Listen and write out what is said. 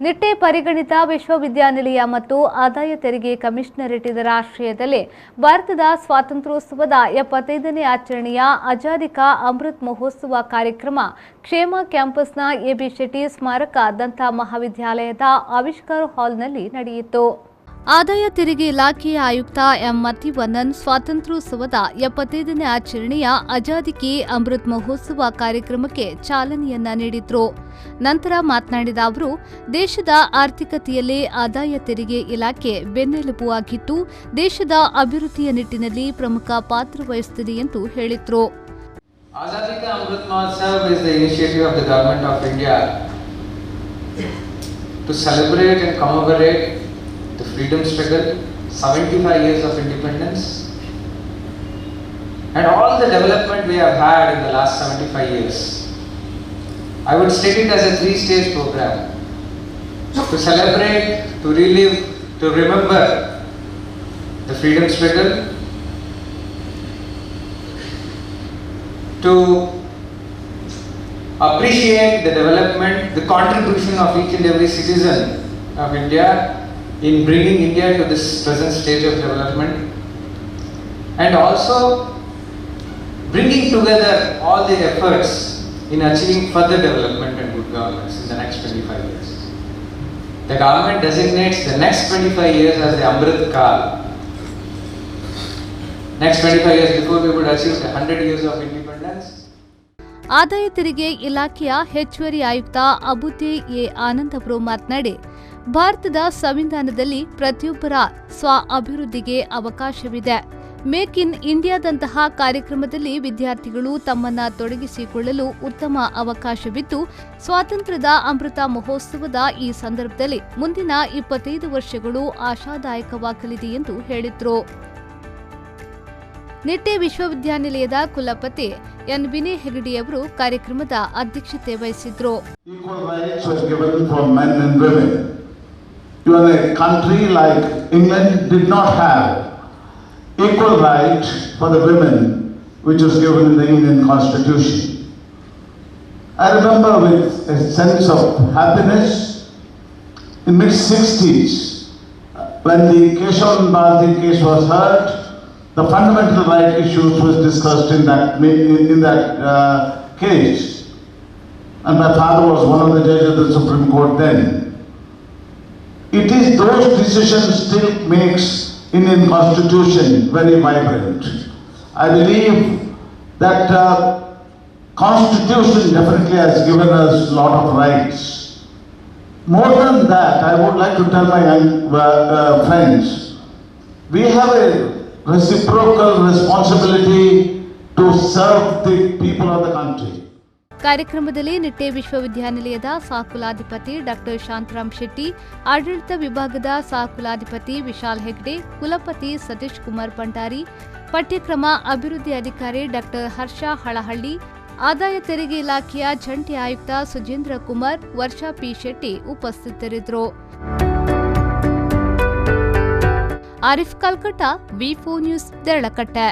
ನಿಟ್ಟೆ ಪರಿಗಣಿತ ವಿಶ್ವವಿದ್ಯಾನಿಲಯ ಮತ್ತು ಆದಾಯ ತೆರಿಗೆ ಕಮಿಷನರೇಟ್ ಇದರ ಆಶ್ರಯದಲ್ಲಿ ಭಾರತದ ಸ್ವಾತಂತ್ರ್ಯೋತ್ಸವದ 75ನೇ ಆಚರಣೆಯ ಆಜಾದಿ ಕಾ ಅಮೃತ್ ಮಹೋತ್ಸವ ಕಾರ್ಯಕ್ರಮ ಕ್ಷೇಮ ಕ್ಯಾಂಪಸ್ನ ಎಬಿ ಶೆಟ್ಟಿ ಸ್ಮಾರಕ ದಂತ ಮಹಾವಿದ್ಯಾಲಯದ ಆವಿಷ್ಕಾರ ಹಾಲ್ನಲ್ಲಿ ನಡೆಯಿತು. ಆದಾಯ ತೆರಿಗೆ ಇಲಾಖೆಯ ಆಯುಕ್ತ ಎಂ ಮತಿವಣ್ಣನ್ ಸ್ವಾತಂತ್ರ್ಯೋತ್ಸವದ 75ನೇ ಆಚರಣೆಯ ಆಜಾದಿ ಕಿ ಅಮೃತ್ ಮಹೋತ್ಸವ ಕಾರ್ಯಕ್ರಮಕ್ಕೆ ಚಾಲನೆಯನ್ನ ನೀಡಿದ್ರು. ನಂತರ ಮಾತನಾಡಿದ ಅವರು, ದೇಶದ ಆರ್ಥಿಕತೆಯಲ್ಲಿ ಆದಾಯ ತೆರಿಗೆ ಇಲಾಖೆ ಬೆನ್ನೆಲುಬು ಆಗಿದ್ದು, ದೇಶದ ಅಭಿವೃದ್ಧಿಯ ನಿಟ್ಟಿನಲ್ಲಿ ಪ್ರಮುಖ ಪಾತ್ರ ವಹಿಸುತ್ತಿದೆ ಎಂದು ಹೇಳಿದರು. Azadi Ka Amrit Mahotsav is the initiative of the Government of India to celebrate and commemorate the freedom struggle, 75 years of independence, and all the development we have had in the last 75 years. I would state it as a three-stage program to celebrate, to relive, to remember the freedom struggle, to appreciate the development, the contribution of each and every citizen of India in bringing India to this present stage of development, and also bringing together all the efforts in achieving further development and good governance in the next 25 years. The government designates the next 25 years as the Amrit Kaal. Next 25 years before we would achieve the 100 years of independence. ಆದಾಯ ತೆರಿಗೆ ಇಲಾಖೆಯ ಹೆಚ್ಚುವರಿ ಆಯುಕ್ತ ಅಬುದ್ದೆ A Anand ಅವರು ಮಾತನಾಡಿ, ಭಾರತದ ಸಂವಿಧಾನದಲ್ಲಿ ಪ್ರತಿಯೊಬ್ಬರ ಸ್ವ ಅಭಿವೃದ್ಧಿಗೆ ಅವಕಾಶವಿದೆ. ಮೇಕ್ ಇನ್ ಇಂಡಿಯಾದಂತಹ ಕಾರ್ಯಕ್ರಮದಲ್ಲಿ ವಿದ್ಯಾರ್ಥಿಗಳು ತಮ್ಮನ್ನು ತೊಡಗಿಸಿಕೊಳ್ಳಲು ಉತ್ತಮ ಅವಕಾಶವಿದ್ದು, ಸ್ವಾತಂತ್ರ್ಯದ ಅಮೃತ ಮಹೋತ್ಸವದ ಈ ಸಂದರ್ಭದಲ್ಲಿ ಮುಂದಿನ 25 ವರ್ಷಗಳು ಆಶಾದಾಯಕವಾಗಲಿದೆ ಎಂದು ಹೇಳಿದರು. ನಿಟ್ಟೆ ವಿಶ್ವವಿದ್ಯಾನಿಲಯದ ಕುಲಪತಿ ಎನ್ ವಿನಯ್ ಹೆಗಡೆ ಅವರು ಕಾರ್ಯಕ್ರಮದ ಅಧ್ಯಕ್ಷತೆ ವಹಿಸಿದ್ರು. Even a country like England did not have equal right for the women which was given in the Indian Constitution. I remember with a sense of happiness in mid-60s when the Keshav Bharati case was heard, the fundamental right issues was discussed in that case, and my father was one of the judges of the Supreme Court then. It is those decisions still makes Indian Constitution very vibrant. I believe that Constitution definitely has given us a lot of rights. More than that, I would like to tell my young friends, we have a reciprocal responsibility to serve the people of the country. ಕಾರ್ಯಕ್ರಮದಲ್ಲಿ ನಿಟ್ಟೆ ವಿಶ್ವವಿದ್ಯಾನಿಲಯದ ಸಹಕುಲಾಧಿಪತಿ doctor Shantaram Shetty, ಆಡಳಿತ ವಿಭಾಗದ ಸಹಕುಲಾಧಿಪತಿ ವಿಶಾಲ್ ಹೆಗ್ಡೆ, ಕುಲಪತಿ ಸತೀಶ್ ಕುಮಾರ್ ಭಂಡಾರಿ, ಪಠ್ಯಕ್ರಮ ಅಭಿವೃದ್ಧಿ ಅಧಿಕಾರಿ doctor ಹರ್ಷ ಹಳಹಳ್ಳಿ, ಆದಾಯ ತೆರಿಗೆ ಇಲಾಖೆಯ ಜಂಟಿ ಆಯುಕ್ತ ಸುಜೇಂದ್ರ ಕುಮಾರ್, ವರ್ಷಾ ಪಿ ಶೆಟ್ಟಿ ಉಪಸ್ಥಿತರಿದ್ದರು. ಆರಿಫ್ ಕಲ್ಕಟ್ಟ, ವಿ4 ನ್ಯೂಸ್, ದೇರಳಕಟ್ಟೆ.